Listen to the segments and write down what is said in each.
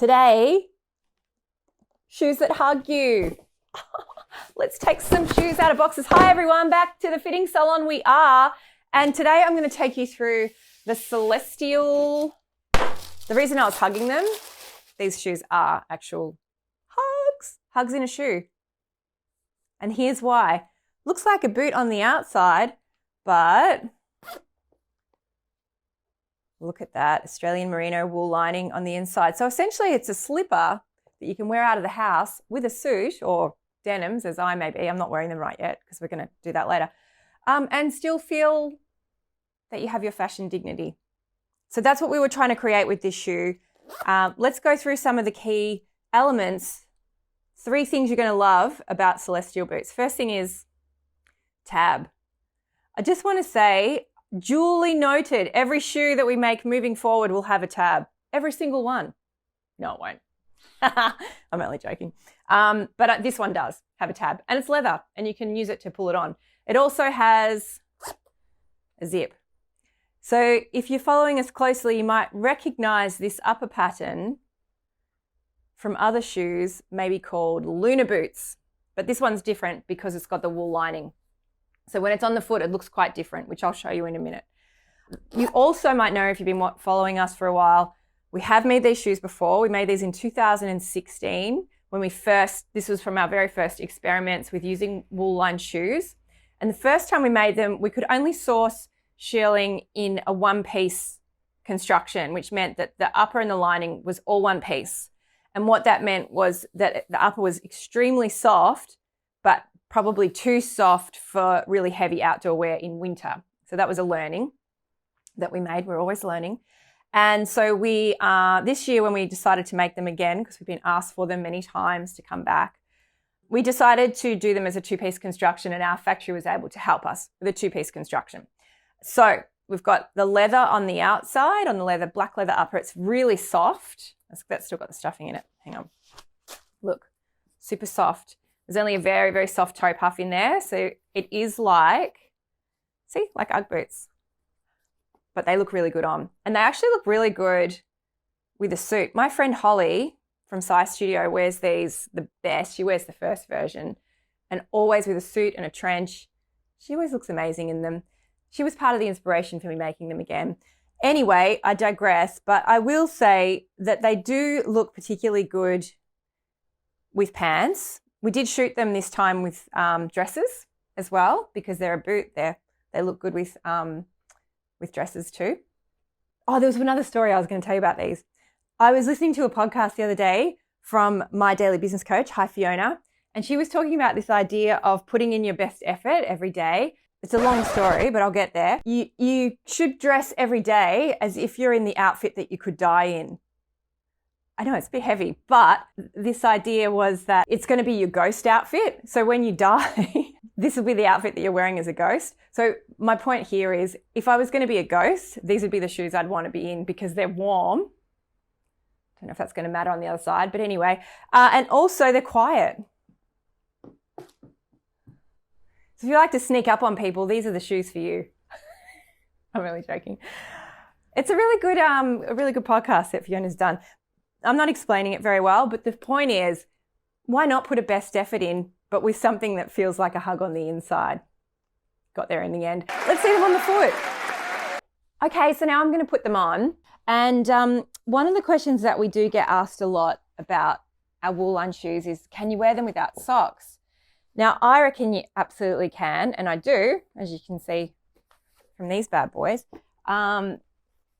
Today, shoes that hug you. Let's take some shoes out of boxes. Hi everyone, back to the fitting salon we are. And today I'm going to take you through the Celestial. The reason I was hugging them, these shoes are actual hugs in a shoe. And here's why. Looks like a boot on the outside, but look at that, Australian merino wool lining on the inside. So essentially it's a slipper that you can wear out of the house with a suit or denims, as I may be. I'm not wearing them right yet because we're going to do that later. And still feel that you have your fashion dignity. So that's what we were trying to create with this shoe. Let's go through some of the key elements. 3 things you're going to love about Celestial boots. First thing is tab. I just want to say, duly noted, every shoe that we make moving forward will have a tab. Every single one. No, it won't. I'm only joking. But this one does have a tab, and it's leather, and you can use it to pull it on. It also has a zip. So if you're following us closely, you might recognize this upper pattern from other shoes, maybe called Lunar boots. But this one's different because it's got the wool lining. So when it's on the foot, it looks quite different, which I'll show you in a minute. You also might know, if you've been following us for a while, we have made these shoes before. We made these in 2016 when this was from our very first experiments with using wool-lined shoes. And the first time we made them, we could only source shearling in a one-piece construction, which meant that the upper and the lining was all one piece. And what that meant was that the upper was extremely soft, but probably too soft for really heavy outdoor wear in winter. So that was a learning that we made. We're always learning. And so we, this year when we decided to make them again, because we've been asked for them many times to come back, we decided to do them as a 2-piece construction, and our factory was able to help us with a 2-piece construction. So we've got the leather on the outside, on the leather, black leather upper. It's really soft. That's still got the stuffing in it. Hang on. Look, super soft. There's only a very, very soft toe puff in there. So it is like Ugg boots. But they look really good on. And they actually look really good with a suit. My friend Holly from Size Studio wears these the best. She wears the first version, and always with a suit and a trench. She always looks amazing in them. She was part of the inspiration for me making them again. Anyway, I digress, but I will say that they do look particularly good with pants. We did shoot them this time with dresses as well, because they're a boot. They look good with dresses too. Oh, there was another story I was going to tell you about these. I was listening to a podcast the other day from my daily business coach, hi Fiona, and she was talking about this idea of putting in your best effort every day. It's a long story, but I'll get there. You should dress every day as if you're in the outfit that you could die in. I know it's a bit heavy, but this idea was that it's going to be your ghost outfit. So when you die, this will be the outfit that you're wearing as a ghost. So my point here is, if I was going to be a ghost, these would be the shoes I'd want to be in because they're warm. Don't know if that's going to matter on the other side, but anyway. And also they're quiet. So if you like to sneak up on people, these are the shoes for you. I'm really joking. It's a really good podcast that Fiona's done. I'm not explaining it very well, but the point is, why not put a best effort in, but with something that feels like a hug on the inside? Got there in the end. Let's see them on the foot. Okay, so now I'm going to put them on. And one of the questions that we do get asked a lot about our wool-lined shoes is, can you wear them without socks? Now, I reckon you absolutely can, and I do, as you can see from these bad boys.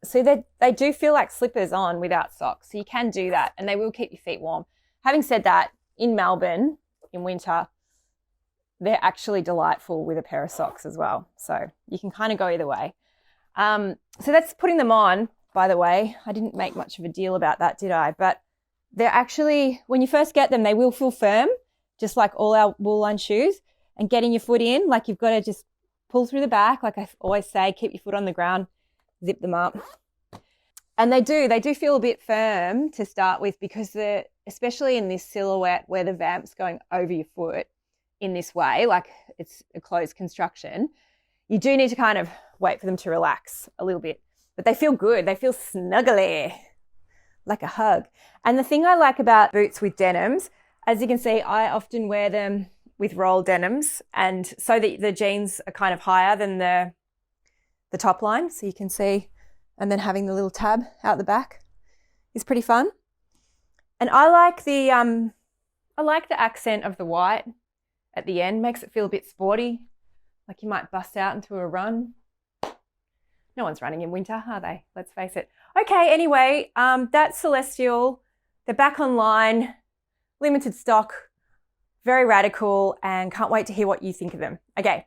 So they do feel like slippers on without socks. So you can do that, and they will keep your feet warm. Having said that, in Melbourne, in winter, they're actually delightful with a pair of socks as well. So you can kind of go either way. So that's putting them on, by the way. I didn't make much of a deal about that, did I? But they're actually, when you first get them, they will feel firm, just like all our wool-lined shoes. And getting your foot in, like you've got to just pull through the back. Like I always say, keep your foot on the ground, zip them up. And they do feel a bit firm to start with, because they're, especially in this silhouette where the vamp's going over your foot in this way, like it's a closed construction, you do need to kind of wait for them to relax a little bit. But they feel good. They feel snuggly. like a hug. And the thing I like about boots with denims, as you can see, I often wear them with roll denims, and so that the jeans are kind of higher than the top line, so you can see, and then having the little tab out the back is pretty fun. And I like the accent of the white at the end, makes it feel a bit sporty, like you might bust out into a run. No one's running in winter, are they? Let's face it. Okay, anyway, that's Celestial. They're back online, limited stock, very radical, and can't wait to hear what you think of them. Okay,